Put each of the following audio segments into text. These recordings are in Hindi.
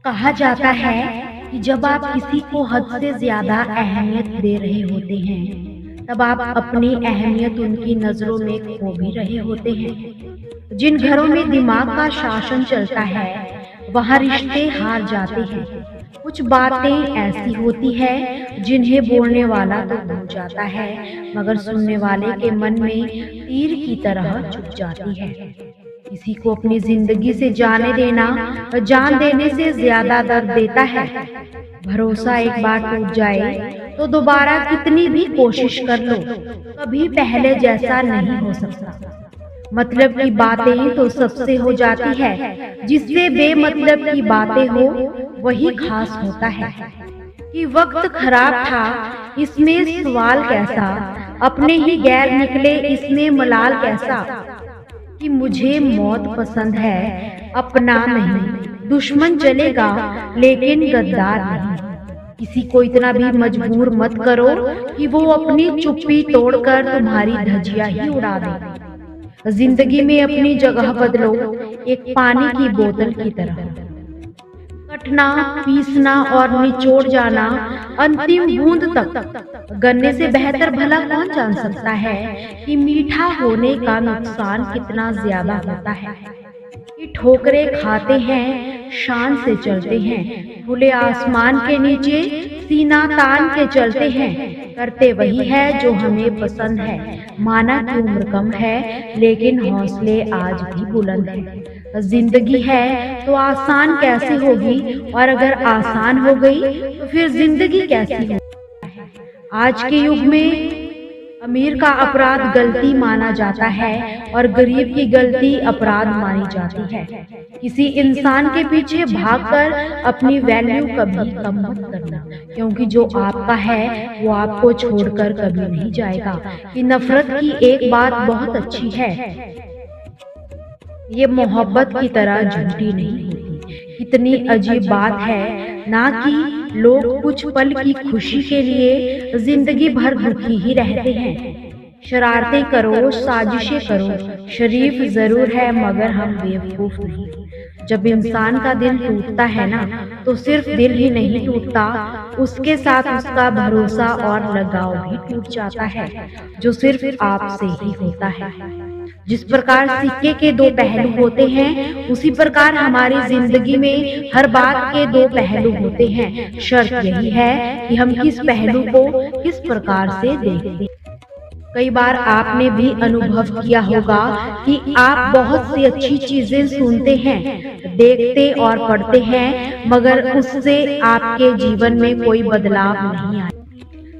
कहा जाता है कि जब आप किसी को हद से ज्यादा अहमियत दे रहे होते हैं, तब आप अपनी अहमियत उनकी नजरों में खो भी रहे होते हैं। जिन घरों में दिमाग का शासन चलता है, वहाँ रिश्ते हार जाते हैं। कुछ बातें ऐसी होती है जिन्हें बोलने वाला तो भूल जाता है, मगर सुनने वाले के मन में तीर की तरह चुभ जाती है। किसी को अपनी जिंदगी से जाने देना जान देने से ज्यादा दर्द देता है। भरोसा एक बार टूट जाए तो दोबारा कितनी भी कोशिश कर लो, कभी पहले जैसा नहीं हो सकता। मतलब की बातें तो सबसे हो जाती है, जिससे बेमतलब की बातें हो वही खास होता है। कि वक्त खराब था इसमें सवाल कैसा, अपने ही गैर निकले इसमें मलाल कैसा। कि मुझे मौत पसंद है अपना नहीं, दुश्मन चलेगा लेकिन गद्दार नहीं। किसी को इतना भी मजबूर मत करो कि वो अपनी चुप्पी तोड़कर तुम्हारी धज्जियां ही उड़ा दे। जिंदगी में अपनी जगह बदलो, एक पानी की बोतल की तरह। कटना, पीसना और निचोड़ जाना अंतिम बूंद तक। गन्ने से बेहतर भला कौन जान सकता है कि मीठा होने का नुकसान कितना ज्यादा होता है। कि ठोकरें खाते हैं, शान से चलते हैं, खुले आसमान के नीचे सीना तान के चलते हैं। करते वही है जो हमें पसंद है, माना कि उम्र कम है लेकिन हौसले आज भी बुलंद है। जिंदगी है तो आसान कैसे होगी, और अगर आसान हो गई तो फिर जिंदगी कैसी होगी। आज के युग में अमीर का अपराध गलती माना जाता है और गरीब की गलती अपराध मानी जाती है। किसी इंसान के पीछे भागकर अपनी वैल्यू कभी कम मत करना, क्योंकि जो आपका है वो आपको छोड़कर कभी नहीं जाएगा। कि नफरत की एक बात बहुत अच्छी है, ये मोहब्बत की तरह झूठी नहीं होती। कितनी अजीब बात है ना कि लोग कुछ पल की खुशी के लिए जिंदगी भर दुखी ही रहते हैं। शरारतें करो, साजिशें करो, शरीफ जरूर है मगर हम बेवकूफ नहीं। जब इंसान का दिल टूटता है ना, तो सिर्फ दिल ही नहीं टूटता, उसके साथ उसका भरोसा और लगाव भी टूट जाता है, जो सिर्फ आपसे ही होता है। जिस प्रकार सिक्के के दो पहलू होते हैं, उसी प्रकार हमारी जिंदगी में हर बात के दो पहलू होते हैं। शर्त यही है कि हम किस पहलू को किस प्रकार से देखते हैं। कई बार आपने भी अनुभव किया होगा कि आप बहुत सी अच्छी चीजें सुनते हैं, देखते और पढ़ते हैं, मगर उससे आपके जीवन में कोई बदलाव नहीं आया।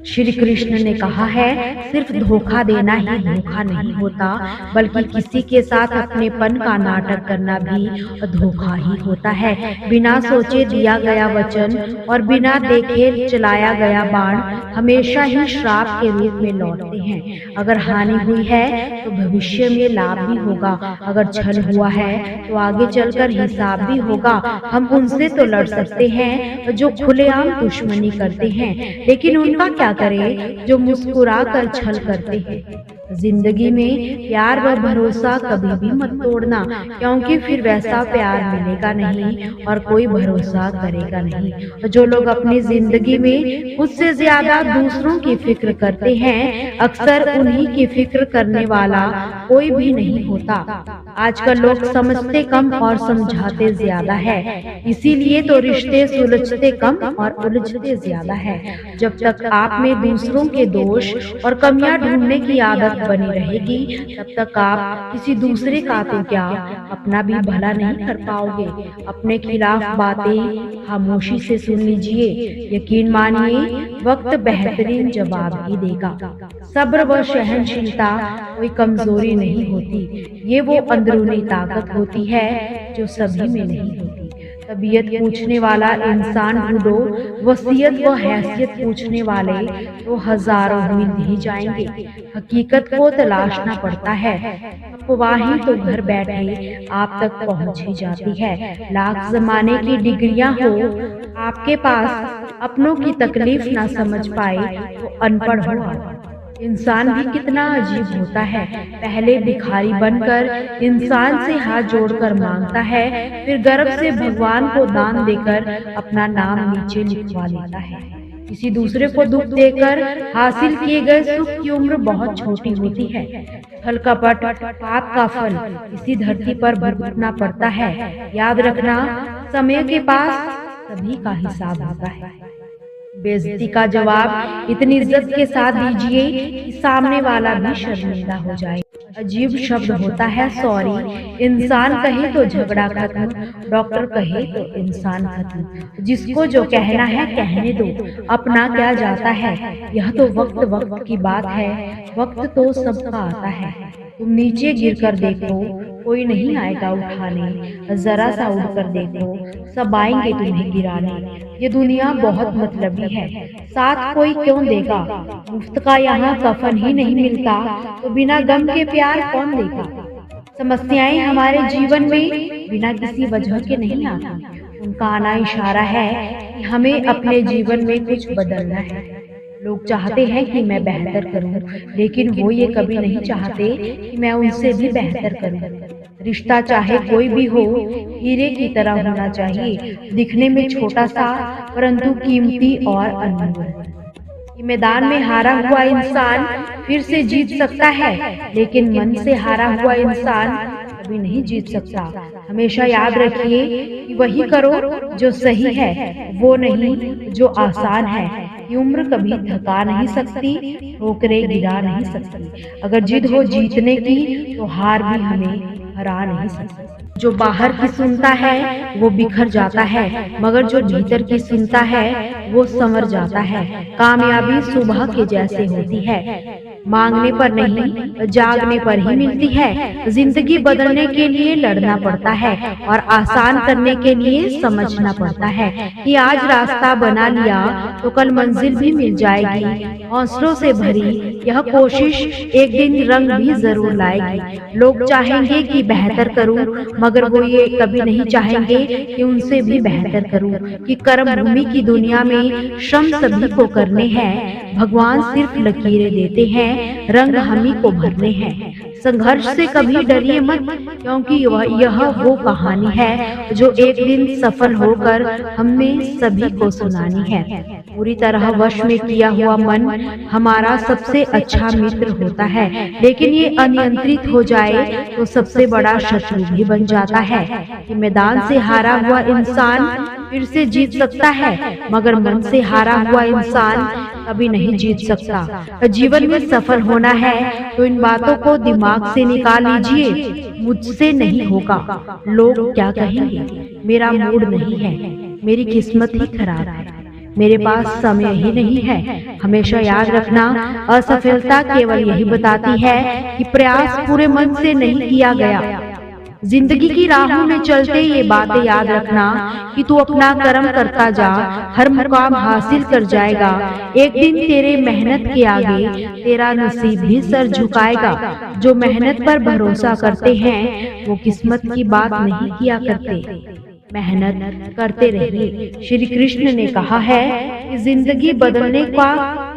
श्री कृष्ण ने कहा है, सिर्फ धोखा देना ही धोखा नहीं होता, बल्कि किसी के साथ अपनेपन का नाटक करना भी धोखा ही होता है। बिना सोचे दिया गया वचन और बिना देखे चलाया गया बाण हमेशा ही श्राप के रूप में लौटते हैं। अगर हानि हुई है तो भविष्य में लाभ भी होगा, अगर छल हुआ है तो आगे चलकर हिसाब भी होगा। हम उनसे तो लड़ सकते हैं जो खुलेआम दुश्मनी करते हैं, लेकिन उनका क्या करें जो मुस्कुरा कर छल करते हैं। जिंदगी में प्यार व भरोसा कभी भी मत तोड़ना, क्योंकि फिर वैसा प्यार मिलेगा नहीं और कोई भरोसा करेगा नहीं। जो लोग अपनी जिंदगी में खुद से ज्यादा दूसरों की फिक्र करते हैं, अक्सर उन्हीं की फिक्र करने वाला कोई भी नहीं होता। आजकल लोग समझते कम और समझाते ज्यादा है, इसीलिए तो रिश्ते सुलझते कम और उलझते ज्यादा है। जब तक आप में दूसरों के दोष और कमियां ढूंढने की आदत बनी रहेगी, तब तक आप किसी दूसरे का तो क्या अपना भी भला नहीं कर पाओगे। अपने खिलाफ बातें खामोशी से सुन लीजिए, यकीन मानिए वक्त बेहतरीन जवाब ही देगा। सब्र व सहनशीलता कोई कमजोरी नहीं होती, ये वो अंदरूनी ताकत होती है जो सभी में नहीं होती। तबीयत पूछने वाला इंसान ढूंढो, वसीयत व हैसियत पूछने वाले तो हजारों मिल ही जाएंगे। हकीकत को तलाशना पड़ता है, अफवाहें तो घर बैठे आप तक पहुंच ही जाती है। लाख जमाने की डिग्रियां हो आपके पास, अपनों की तकलीफ ना समझ पाए तो अनपढ़ हो। इंसान भी कितना अजीब होता है। पहले भिखारी बनकर इंसान से हाथ जोड़कर मांगता है, फिर गर्व से भगवान को दान देकर अपना नाम नीचे लिखवा लेता है। किसी दूसरे को दुख देकर हासिल किए गए सुख की उम्र बहुत छोटी होती है। छल कपट पाप का फल इसी धरती पर भुगतना पड़ता है। याद रखना, समय के पास सभी का हिसाब होता है। बेइज्जती का जवाब इतनी इज्जत के साथ दीजिए कि सामने वाला भी शर्मिंदा हो जाए। अजीब शब्द होता है सॉरी। इंसान कहे तो झगड़ा खत्म, डॉक्टर कहे तो इंसान खत्म। जिसको जो कहना है कहने दो, अपना क्या जाता है। यह तो वक्त वक्त की बात है, वक्त तो सबका आता है। तुम नीचे गिरकर देखो, कोई नहीं आएगा उठाने। जरा सा उड़कर देखो, सब आएंगे तुम्हें गिराने। ये दुनिया बहुत मतलबी है, साथ कोई क्यों देगा। मुफ्त का यहाँ कफन ही नहीं मिलता, तो बिना गम के प्यार कौन देगा। समस्याएं हमारे जीवन में बिना किसी वजह के नहीं आती, उनका आना इशारा है कि हमें अपने जीवन में कुछ बदलना है। लोग चाहते हैं कि मैं बेहतर करूं, लेकिन वो ये कभी नहीं चाहते कि मैं उनसे भी बेहतर करूं। रिश्ता चाहे कोई भी हो, हीरे की तरह होना चाहिए, दिखने में छोटा सा परंतु कीमती और अनमोल। मैदान में हारा हुआ इंसान फिर से जीत सकता है, लेकिन मन से हारा हुआ इंसान कभी नहीं जीत सकता। हमेशा याद रखिए कि वही करो जो सही है, वो नहीं जो आसान है। ये उम्र कभी थका नहीं सकती, ठोकरें गिरा नहीं सकती। अगर जिद हो जीतने की तो हार भी हमें हरा नहीं सकती। जो बाहर की सुनता है वो बिखर जाता है, मगर जो भीतर की सुनता है वो संवर जाता है। कामयाबी सुबह के जैसे होती है, मांगने पर नहीं जागने पर ही मिलती है। जिंदगी बदलने के लिए लड़ना पड़ता है और आसान करने के लिए समझना पड़ता है कि आज रास्ता बना लिया तो कल मंजिल भी मिल जाएगी। हौसलों से भरी यह कोशिश एक दिन रंग भी जरूर लाएगी। लोग चाहेंगे कि बेहतर करूं, मगर वो ये कभी नहीं चाहेंगे कि उनसे भी बेहतर करूं। कि कर्म भूमि की दुनिया में श्रम सभी को करने हैं, भगवान सिर्फ लकीरें देते हैं, रंग हम ही को भरने हैं। संघर्ष से कभी डरिए मत, क्योंकि यह वो कहानी है जो एक दिन सफल होकर हमें सभी को सुनानी है। पूरी तरह वश में किया हुआ मन हमारा सबसे अच्छा मित्र होता है, लेकिन ये अनियंत्रित हो जाए तो सबसे बड़ा शत्रु भी बन जाता है। कि मैदान से हारा हुआ इंसान फिर से जीत सकता है, मगर मन से हारा हुआ इंसान कभी नहीं जीत सकता। जीवन में सफल होना है तो इन बातों को दिमाग से निकाल लीजिए। मुझसे नहीं होगा, लोग क्या कहेंगे, मेरा मूड नहीं है, मेरी किस्मत ही खराब है, मेरे पास समय ही नहीं है। हमेशा याद रखना, असफलता केवल यही बताती है कि प्रयास पूरे मन से नहीं किया गया। जिंदगी की राहों में चलते ये बातें याद रखना कि तू अपना कर्म करता जा, हर मुकाम हासिल कर जाएगा। एक दिन तेरे मेहनत के आगे तेरा नसीब भी सर झुकाएगा। जो मेहनत पर भरोसा करते हैं वो किस्मत की बात नहीं किया करते, मेहनत करते रहिए। श्री कृष्ण ने कहा है कि जिंदगी बदलने का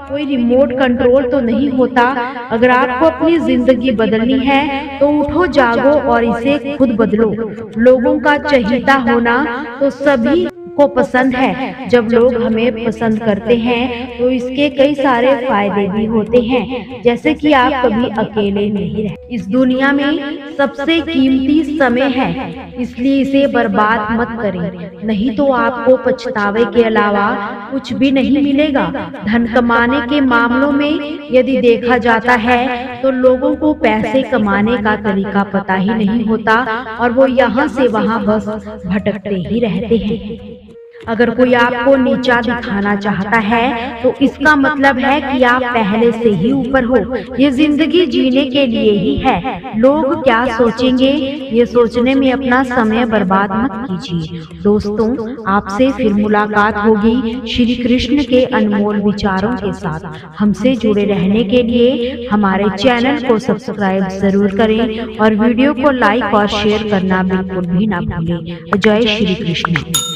कोई रिमोट कंट्रोल तो नहीं होता। अगर आपको अपनी जिंदगी बदलनी है तो उठो, जागो और इसे खुद बदलो। लोगों का चहेता होना तो सभी को पसंद है। जब लोग हमें पसंद करते हैं तो इसके कई सारे फायदे भी होते हैं, जैसे कि आप कभी अकेले नहीं रहते। इस दुनिया में सबसे कीमती समय है, इसलिए इसे बर्बाद मत करें, नहीं तो आपको पछतावे के अलावा कुछ भी नहीं मिलेगा। धन कमाने के मामलों में यदि देखा जाता है तो लोगों को पैसे कमाने का तरीका पता ही नहीं होता और वो यहाँ से वहाँ बस भटकते ही रहते हैं। अगर कोई आपको नीचा दिखाना चाहता है तो इसका मतलब है कि आप पहले से ही ऊपर हो। ये जिंदगी जीने के लिए ही है। लोग क्या सोचेंगे ये सोचने में अपना समय बर्बाद मत कीजिए। दोस्तों, आपसे फिर मुलाकात होगी श्री कृष्ण के अनमोल विचारों के साथ। हमसे जुड़े रहने के लिए हमारे चैनल को सब्सक्राइब जरूर करें और वीडियो को लाइक और शेयर करना बिल्कुल भी ना भूलें। जय श्री कृष्ण।